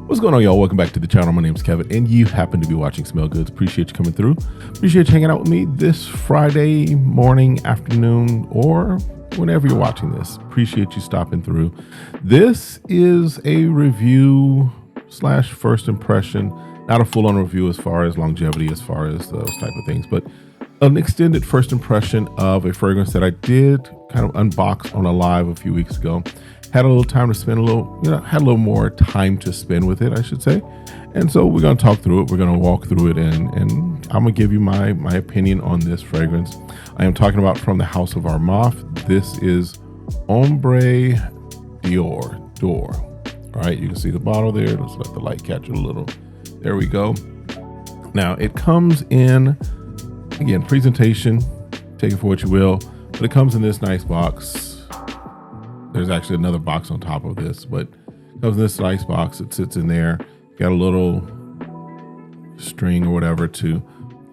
What's going on, y'all? Welcome back to the channel. My name is Kevin, and you happen to be watching SmellGoodz. Appreciate you coming through. Appreciate you hanging out with me this Friday morning, afternoon, or whenever you're watching this. Appreciate you stopping through. This is a review / first impression, not a full-on review as far as longevity, as far as those type of things, but an extended first impression of a fragrance that I did kind of unbox on a live a few weeks ago. Had a little time to spend had a little more time to spend with it, I should say. And so we're going to talk through it. We're going to walk through it, and I'm going to give you my opinion on this fragrance. I am talking about from the house of ARMAF. This is Ombre D'Or. All right, you can see the bottle there. Let's let the light catch it a little. There we go. Now it comes in, again, presentation, take it for what you will, but it comes in this nice box. There's actually another box on top of this, but it comes in this nice box. It sits in there. Got a little string or whatever to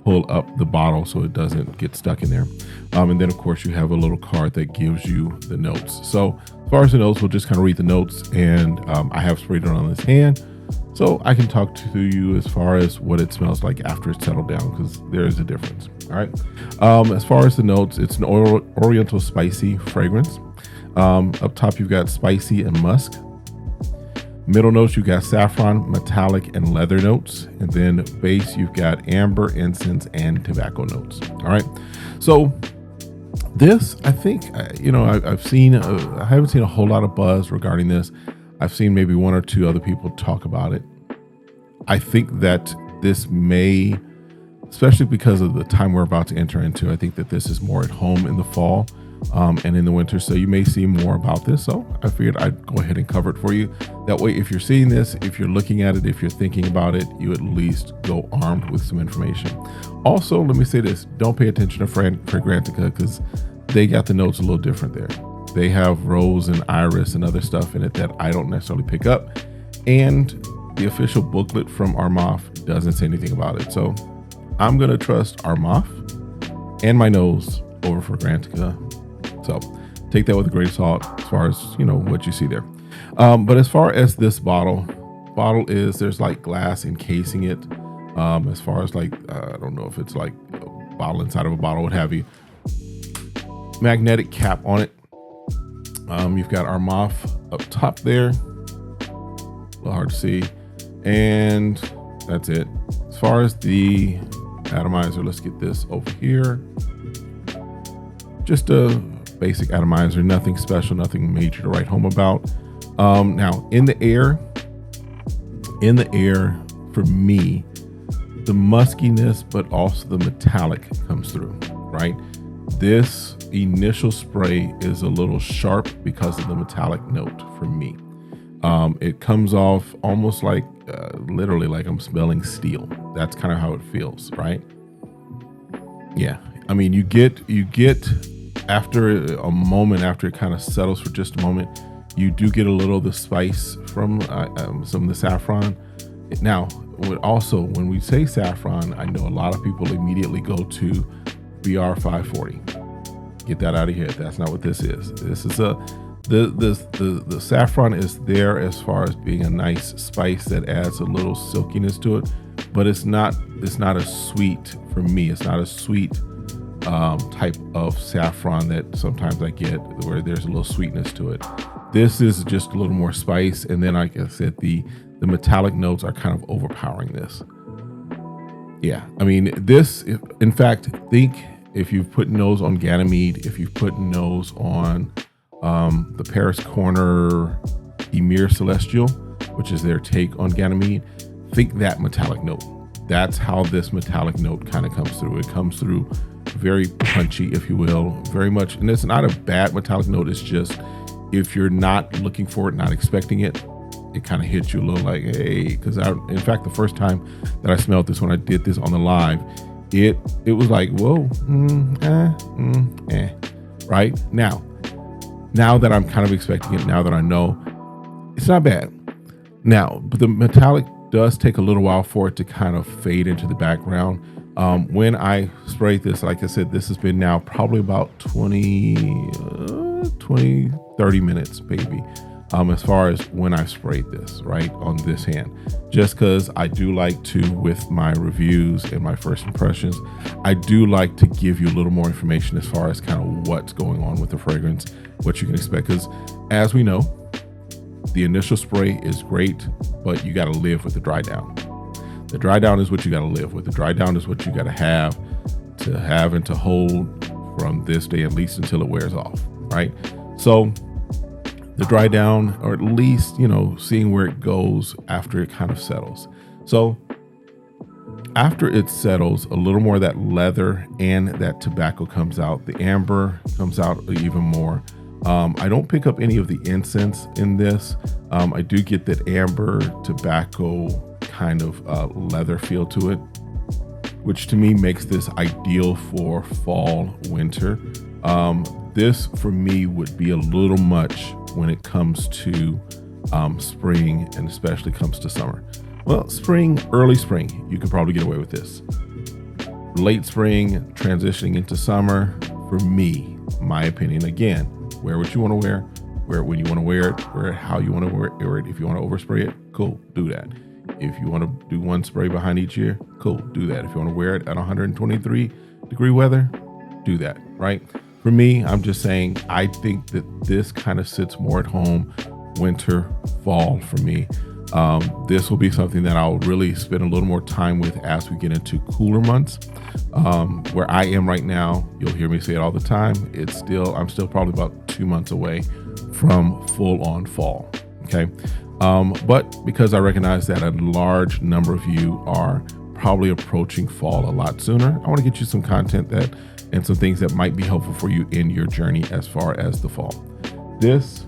pull up the bottle so it doesn't get stuck in there. And then of course you have a little card that gives you the notes. So as far as the notes, we'll just kind of read the notes, and I have sprayed it on this hand so I can talk to you as far as what it smells like after it's settled down, because there is a difference. All right. As far as the notes, it's an oriental spicy fragrance. Up top, you've got spicy and musk. Middle notes, you've got saffron, metallic, and leather notes. And then base, you've got amber, incense, and tobacco notes. All right. So this, I think, I've seen, I haven't seen a whole lot of buzz regarding this. I've seen maybe one or two other people talk about it. I think that this may, especially because of the time we're about to enter into, I think that this is more at home in the fall. And in the winter, so you may see more about this. So I figured I'd go ahead and cover it for you. That way, if you're seeing this, if you're looking at it, if you're thinking about it, you at least go armed with some information. Also, let me say this: don't pay attention to Fragrantica, because they got the notes a little different there. They have rose and iris and other stuff in it that I don't necessarily pick up. And the official booklet from ARMAF doesn't say anything about it. So I'm going to trust ARMAF and my nose over Fragrantica. So take that with a grain of salt as far as, what you see there. But as far as this bottle is, there's like glass encasing it. As far as like, I don't know if it's like a bottle inside of a bottle, what have you. Magnetic cap on it. You've got ARMAF up top there. A little hard to see. And that's it. As far as the atomizer, let's get this over here. Just a basic atomizer, nothing special, nothing major to write home about. Now in the air for me, the muskiness, but also the metallic comes through, right? This initial spray is a little sharp because of the metallic note for me. It comes off almost like, literally like I'm smelling steel. That's kind of how it feels, right? Yeah. I mean, you get after a moment, after it kind of settles for just a moment, you do get a little of the spice from some of the saffron. Now, when we say saffron, I know a lot of people immediately go to BR 540. Get that out of here. That's not what this is. This is the saffron is there as far as being a nice spice that adds a little silkiness to it, but it's not a sweet, for me, it's not a sweet type of saffron that sometimes I get where there's a little sweetness to it. This is just a little more spice, and then like I said, the metallic notes are kind of overpowering this. Yeah, I mean, this, in fact, think if you've put nose on Ganymede, if you've put nose on the Paris Corner Emir Celestial, which is their take on Ganymede, think that metallic note. That's how this metallic note kind of comes through. It comes through very punchy, if you will, very much. And it's not a bad metallic note. It's just, if you're not looking for it, not expecting it, it kind of hits you a little like, hey, because in fact, the first time that I smelled this, when I did this on the live, it was like, whoa, right? Now that I'm kind of expecting it, now that I know, it's not bad. Now, but the metallic does take a little while for it to kind of fade into the background. When I sprayed this, like I said, this has been now probably about 20, 30 minutes, maybe. as far as when I sprayed this, right, on this hand, just because I do like to, with my reviews and my first impressions, I do like to give you a little more information as far as kind of what's going on with the fragrance, what you can expect. Because as we know, the initial spray is great, but you got to live with the dry down. The dry down is what you got to live with. The dry down is what you got to have and to hold from this day, at least until it wears off, right? So the dry down, or at least, you know, seeing where it goes after it kind of settles. So after it settles, a little more of that leather and that tobacco comes out. The amber comes out even more. I don't pick up any of the incense in this. I do get that amber tobacco kind of leather feel to it, which to me makes this ideal for fall, winter. This for me would be a little much when it comes to spring, and especially comes to summer. Well, spring, early spring, you could probably get away with this. Late spring, transitioning into summer, for me, my opinion, again, wear what you want to wear it when you want to wear it how you want to wear it. If you want to overspray it, cool, do that. If you want to do one spray behind each ear, cool, do that. If you want to wear it at 123-degree weather, do that, right? For me, I'm just saying, I think that this kind of sits more at home, winter, fall for me. This will be something that I'll really spend a little more time with as we get into cooler months. Where I am right now, you'll hear me say it all the time, I'm still probably about 2 months away from full on fall, okay? But because I recognize that a large number of you are probably approaching fall a lot sooner, I want to get you some content and some things that might be helpful for you in your journey as far as the fall. This,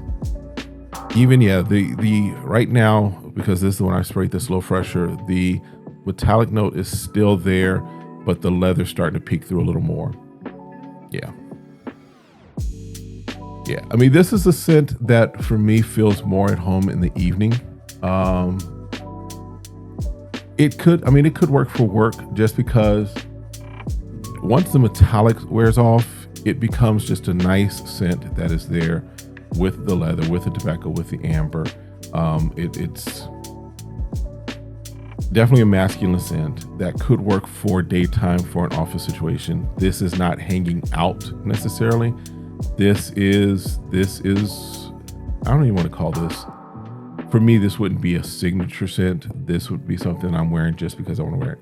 even, the right now, because this is when I sprayed this low fresher, the metallic note is still there, but the leather's starting to peek through a little more. Yeah. I mean, this is a scent that for me feels more at home in the evening. It could work for work, just because once the metallic wears off, it becomes just a nice scent that is there with the leather, with the tobacco, with the amber. It's definitely a masculine scent that could work for daytime, for an office situation. This is not hanging out necessarily. This is, I don't even want to call this, for me, this wouldn't be a signature scent. This would be something I'm wearing just because I want to wear it.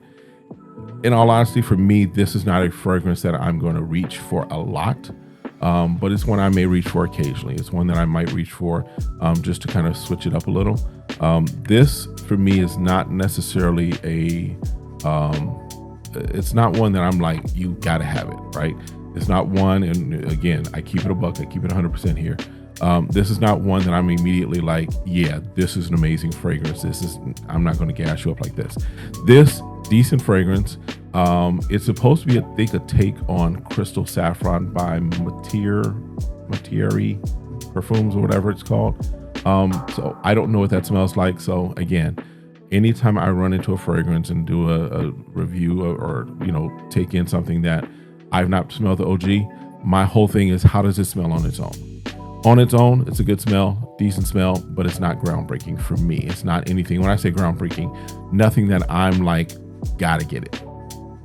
In all honesty, for me, this is not a fragrance that I'm going to reach for a lot, but it's one I may reach for occasionally. It's one that I might reach for just to kind of switch it up a little. This, for me, is not necessarily it's not one that I'm like, you got to have it, right? It's not one, and again, I keep it a buck, I keep it 100% here. This is not one that I'm immediately like, yeah, this is an amazing fragrance. I'm not going to gas you up like this. This decent fragrance. It's supposed to be, I think, a take on Crystal Saffron by Materi Perfumes, or whatever it's called. So I don't know what that smells like. So again, anytime I run into a fragrance and do a review or take in something that I've not smelled the OG, my whole thing is, how does it smell on its own? On its own, it's a good smell, decent smell, but it's not groundbreaking for me. It's not anything, when I say groundbreaking, nothing that I'm like, gotta get it,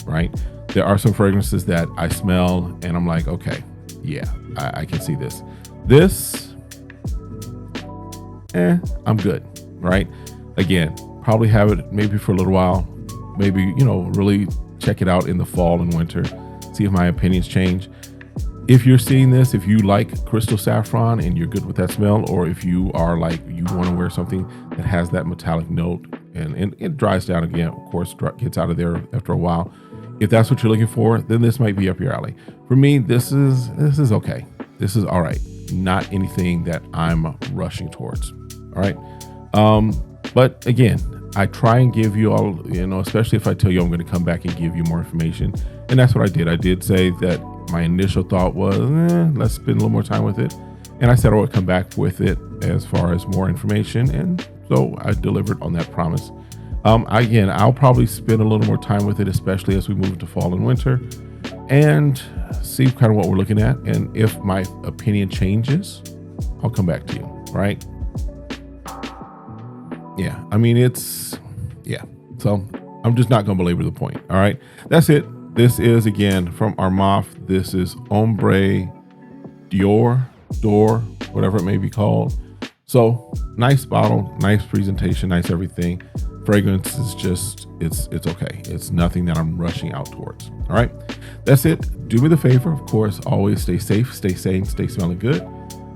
right? There are some fragrances that I smell and I'm like, okay, yeah, I can see this. This, I'm good, right? Again, probably have it maybe for a little while, maybe, really check it out in the fall and winter, see if my opinions change. If you're seeing this, if you like Crystal Saffron and you're good with that smell, or if you are like, you want to wear something that has that metallic note and it dries down again, of course, gets out of there after a while. If that's what you're looking for, then this might be up your alley. For me, this is okay. This is all right. Not anything that I'm rushing towards. All right. But again, I try and give you all, especially if I tell you I'm going to come back and give you more information. And that's what I did. I did say that my initial thought was, let's spend a little more time with it. And I said I would come back with it as far as more information. And so I delivered on that promise. Again, I'll probably spend a little more time with it, especially as we move to fall and winter, and see kind of what we're looking at. And if my opinion changes, I'll come back to you, right? yeah, I mean, yeah. So I'm just not going to belabor the point. All right. That's it. This is, again, from ARMAF. This is Ombre Dior, whatever it may be called. So nice bottle, nice presentation, nice everything. Fragrance is just, it's okay. It's nothing that I'm rushing out towards. All right. That's it. Do me the favor, of course, always stay safe, stay sane, stay smelling good.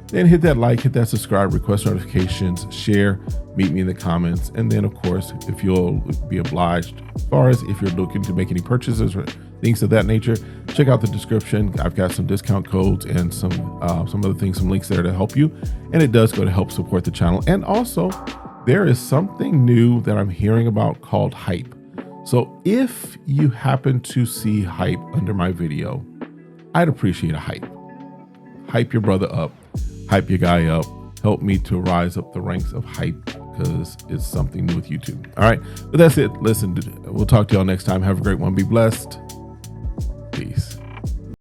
Then hit that like, hit that subscribe, request notifications, share, meet me in the comments. And then, of course, if you'll be obliged, as far as if you're looking to make any purchases or things of that nature, check out the description. I've got some discount codes and some other things, some links there to help you. And it does go to help support the channel. And also, there is something new that I'm hearing about called hype. So if you happen to see hype under my video, I'd appreciate a hype. Hype your brother up. Hype your guy up. Help me to rise up the ranks of hype, because it's something new with YouTube. All right. But that's it. Listen, we'll talk to y'all next time. Have a great one. Be blessed. Peace.